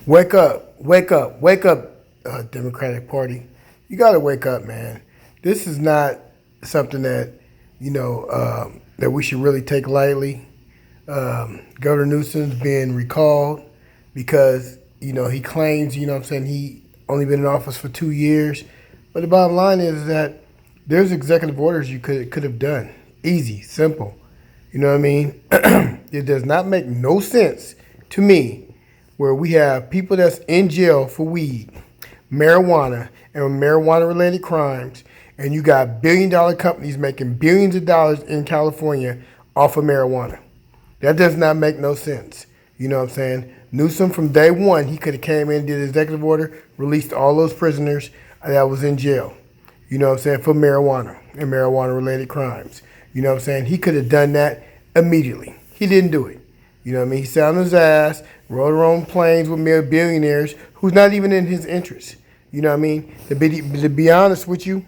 wake up, Democratic Party. You got to wake up, man. This is not something that that we should really take lightly. Governor Newsom's being recalled because he claims what I'm saying he only been in office for 2 years, but the bottom line is that there's executive orders you could have done, easy, simple. You know what I mean? It does not make no sense to me where we have people that's in jail for weed, marijuana, and marijuana-related crimes, and you got billion-dollar companies making billions of dollars in California off of marijuana. That does not make no sense. You know what I'm saying? Newsome, from day one, he could have came in, did an executive order, released all those prisoners that was in jail. You know what I'm saying? For marijuana and marijuana-related crimes. You know what I'm saying? He could have done that immediately. He didn't do it. You know what I mean? He sat on his ass, rode around planes with mere billionaires who's not even in his interest. You know what I mean? To be honest with you,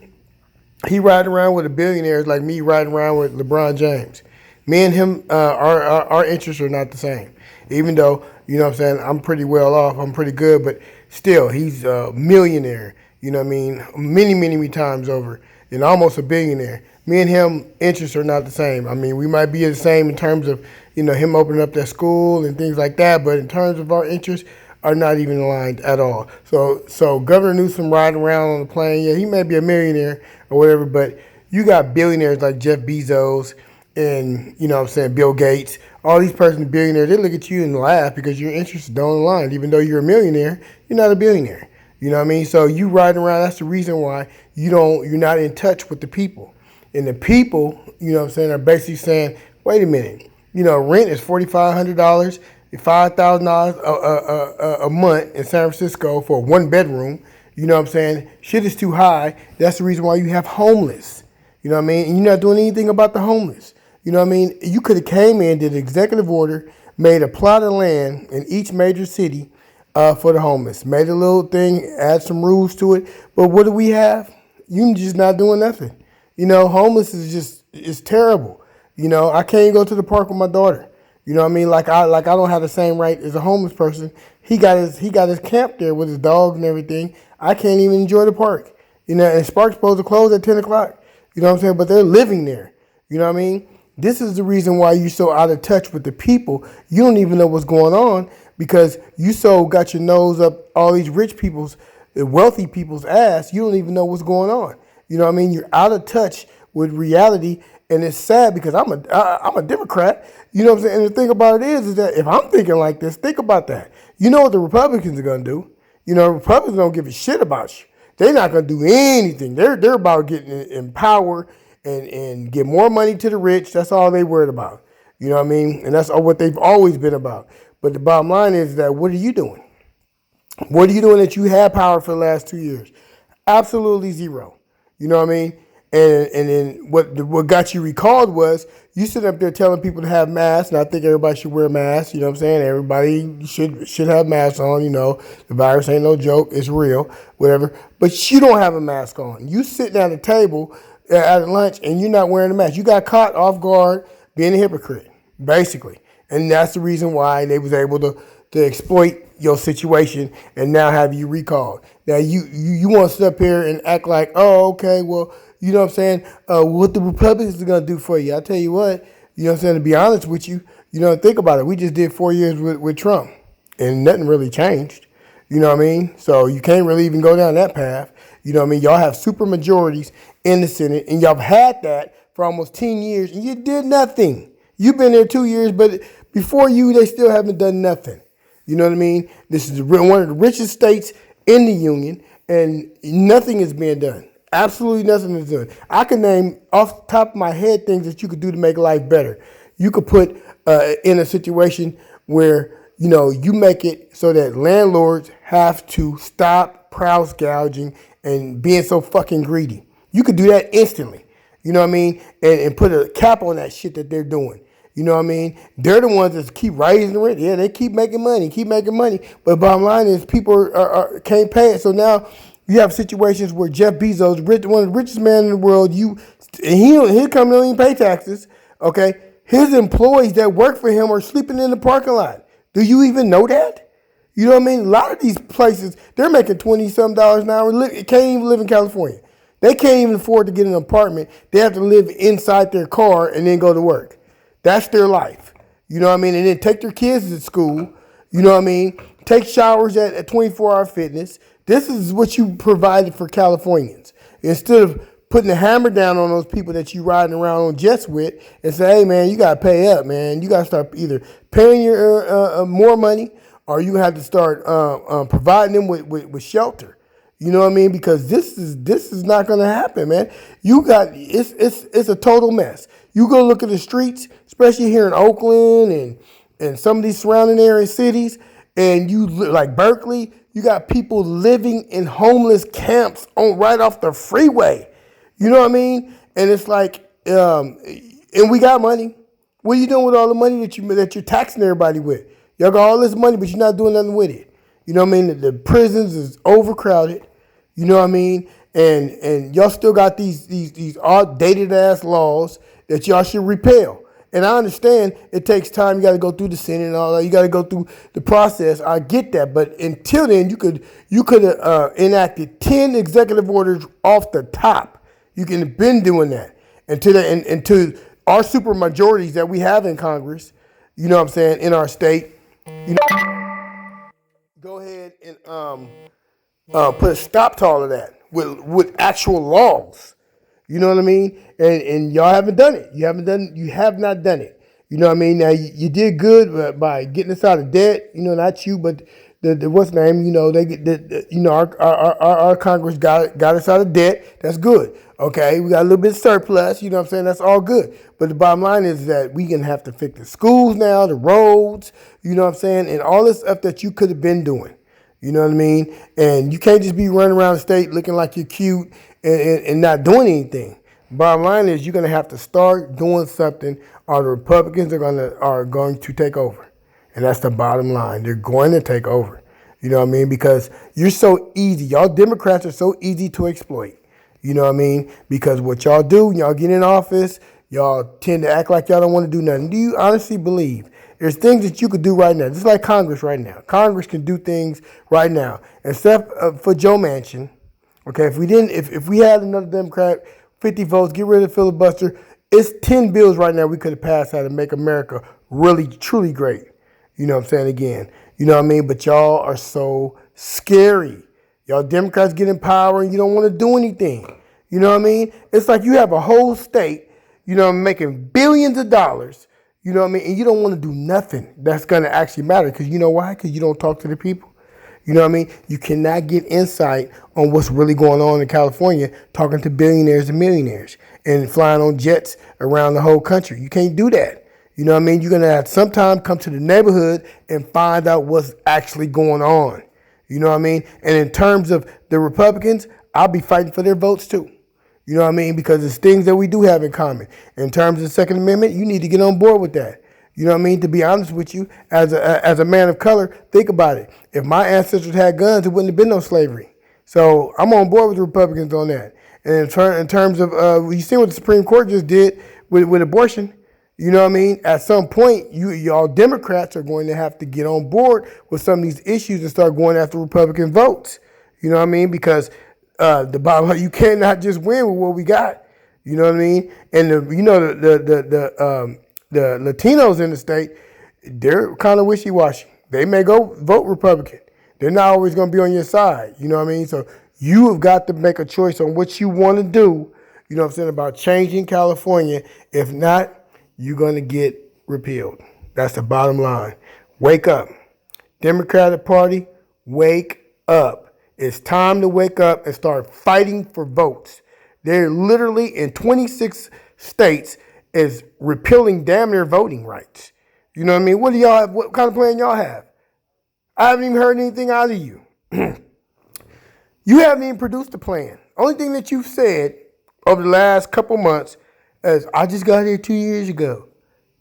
he riding around with the billionaires like me riding around with LeBron James. Me and him, our interests are not the same. Even though, you know what I'm saying, I'm pretty well off, I'm pretty good, but still, he's a millionaire, you know what I mean, many times over, and almost a billionaire. Me and him, interests are not the same. I mean, we might be the same in terms of, him opening up that school and things like that, but in terms of our interests, are not even aligned at all. So Governor Newsom riding around on the plane, yeah, he may be a millionaire or whatever, but you got billionaires like Jeff Bezos and, what I'm saying, Bill Gates, all these persons, billionaires, they look at you and laugh because your interests don't align. Even though you're a millionaire, you're not a billionaire. You know what I mean? So you riding around, that's the reason why you're not in touch with the people. And the people, are basically saying, wait a minute, rent is $4,500, $5,000 a month in San Francisco for a one bedroom. You know what I'm saying? Shit is too high. That's the reason why you have homeless. You know what I mean? And you're not doing anything about the homeless. You know what I mean? You could have came in, did an executive order, made a plot of land in each major city for the homeless. Made a little thing, add some rules to it. But what do we have? You just not doing nothing. Homeless is terrible. I can't go to the park with my daughter. You know what I mean? Like I don't have the same right as a homeless person. He got his camp there with his dogs and everything. I can't even enjoy the park. And Spark's supposed to close at 10 o'clock. You know what I'm saying? But they're living there. You know what I mean? This is the reason why you're so out of touch with the people. You don't even know what's going on because you so got your nose up all these rich people's, wealthy people's ass. You don't even know what's going on. You know what I mean? You're out of touch with reality, and it's sad because I'm a Democrat. You know what I'm saying? And the thing about it is that if I'm thinking like this, think about that. You know what the Republicans are gonna do? Republicans don't give a shit about you. They're not gonna do anything. They're about getting in power and get more money to the rich. That's all they worried about. You know what I mean? And that's what they've always been about. But the bottom line is that what are you doing? What are you doing that you had power for the last 2 years? Absolutely zero. You know what I mean? And then what got you recalled was you sit up there telling people to have masks, and I think everybody should wear masks. You know what I'm saying? Everybody should have masks on. The virus ain't no joke. It's real, whatever. But you don't have a mask on. You sitting at a table at lunch, and you're not wearing a mask. You got caught off guard being a hypocrite, basically. And that's the reason why they was able to exploit your situation and now have you recalled. Now, you want to sit up here and act like, oh, okay, well, you know what I'm saying, what the Republicans are going to do for you. I tell you what, you know what I'm saying, to be honest with you, think about it. We just did 4 years with Trump, and nothing really changed. You know what I mean? So you can't really even go down that path. You know what I mean? Y'all have super majorities in the Senate, and y'all have had that for almost 10 years, and you did nothing. You've been there 2 years, but before you, they still haven't done nothing. You know what I mean? This is one of the richest states in the union, and nothing is being done. Absolutely nothing is done. I can name off the top of my head things that you could do to make life better. You could put in a situation where, you make it so that landlords have to stop price gouging and being so fucking greedy. You could do that instantly. You know what I mean? And put a cap on that shit that they're doing. You know what I mean? They're the ones that keep raising the rent. Yeah, they keep making money. But bottom line is people can't pay it. So now you have situations where Jeff Bezos, one of the richest men in the world, his company don't even pay taxes. Okay, his employees that work for him are sleeping in the parking lot. Do you even know that? You know what I mean? A lot of these places, they're making $20-something an hour. Can't even live in California. They can't even afford to get an apartment. They have to live inside their car and then go to work. That's their life. You know what I mean? And then take their kids to school. You know what I mean? Take showers at 24-hour fitness. This is what you provided for Californians. Instead of putting the hammer down on those people that you riding around on jets with and say, hey, man, you got to pay up, man. You got to start either paying your more money or you have to start providing them with shelter. You know what I mean? Because this is not going to happen, man. It's a total mess. You go look at the streets, especially here in Oakland and some of these surrounding area cities, and you like Berkeley, you got people living in homeless camps right off the freeway. You know what I mean? And it's like, and we got money. What are you doing with all the money that you're taxing everybody with? Y'all got all this money, but you're not doing nothing with it. You know what I mean? The prisons is overcrowded. You know what I mean? And y'all still got these outdated ass laws that y'all should repeal. And I understand it takes time. You got to go through the Senate and all that. You got to go through the process. I get that. But until then, you could have enacted 10 executive orders off the top. You can have been doing that. And to our super majorities that we have in Congress, you know what I'm saying, in our state, you know, go ahead and put a stop to all of that with actual laws. You know what I mean? And y'all haven't done it. You have not done it. You know what I mean? Now you did good by getting us out of debt. You know, not you, but the what's the name? You know, our Congress got us out of debt. That's good. Okay, we got a little bit of surplus. You know what I'm saying? That's all good. But the bottom line is that we gonna have to fix the schools now, the roads. You know what I'm saying? And all this stuff that you could have been doing. You know what I mean? And you can't just be running around the state looking like you're cute and not doing anything. Bottom line is you're going to have to start doing something or the Republicans are going to take over. And that's the bottom line. They're going to take over. You know what I mean? Because you're so easy. Y'all Democrats are so easy to exploit. You know what I mean? Because what y'all do, y'all get in office, y'all tend to act like y'all don't want to do nothing. Do you honestly believe there's things that you could do right now? Just like Congress right now. Congress can do things right now. Except for Joe Manchin. Okay, if we had another Democrat, 50 votes, get rid of the filibuster, it's 10 bills right now we could have passed out to make America really, truly great. You know what I'm saying? Again, you know what I mean? But y'all are so scary. Y'all Democrats get in power and you don't want to do anything. You know what I mean? It's like you have a whole state, you know, making billions of dollars, you know what I mean? And you don't want to do nothing that's going to actually matter. Because you know why? Because you don't talk to the people. You know what I mean? You cannot get insight on what's really going on in California talking to billionaires and millionaires and flying on jets around the whole country. You can't do that. You know what I mean? You're going to have to sometime come to the neighborhood and find out what's actually going on. You know what I mean? And in terms of the Republicans, I'll be fighting for their votes too. You know what I mean? Because it's things that we do have in common. In terms of the Second Amendment, you need to get on board with that. You know what I mean? To be honest with you, as a man of color, think about it. If my ancestors had guns, it wouldn't have been no slavery. So I'm on board with the Republicans on that. And in terms of, you see what the Supreme Court just did with abortion. You know what I mean? At some point, y'all Democrats are going to have to get on board with some of these issues and start going after Republican votes. You know what I mean? Because the bottom line, you cannot just win with what we got. You know what I mean? And the Latinos in the state, they're kind of wishy-washy. They may go vote Republican. They're not always going to be on your side. You know what I mean? So you have got to make a choice on what you want to do, you know what I'm saying, about changing California. If not, you're going to get repealed. That's the bottom line. Wake up. Democratic Party, wake up. It's time to wake up and start fighting for votes. They're literally in 26 states is repealing damn near voting rights. You know what I mean? What do y'all have? What kind of plan y'all have? I haven't even heard anything out of you. You haven't even produced a plan. Only thing that you've said over the last couple months is, I just got here 2 years ago.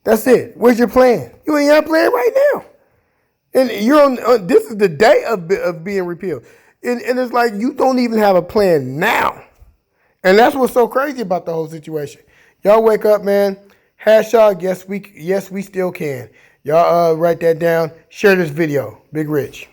That's it. Where's your plan? You ain't got a plan right now. And you're on this is the day of being repealed. And it's like you don't even have a plan now. And that's what's so crazy about the whole situation. Y'all wake up, man. Hashtag yes we still can. Y'all write that down. Share this video. Big Rich.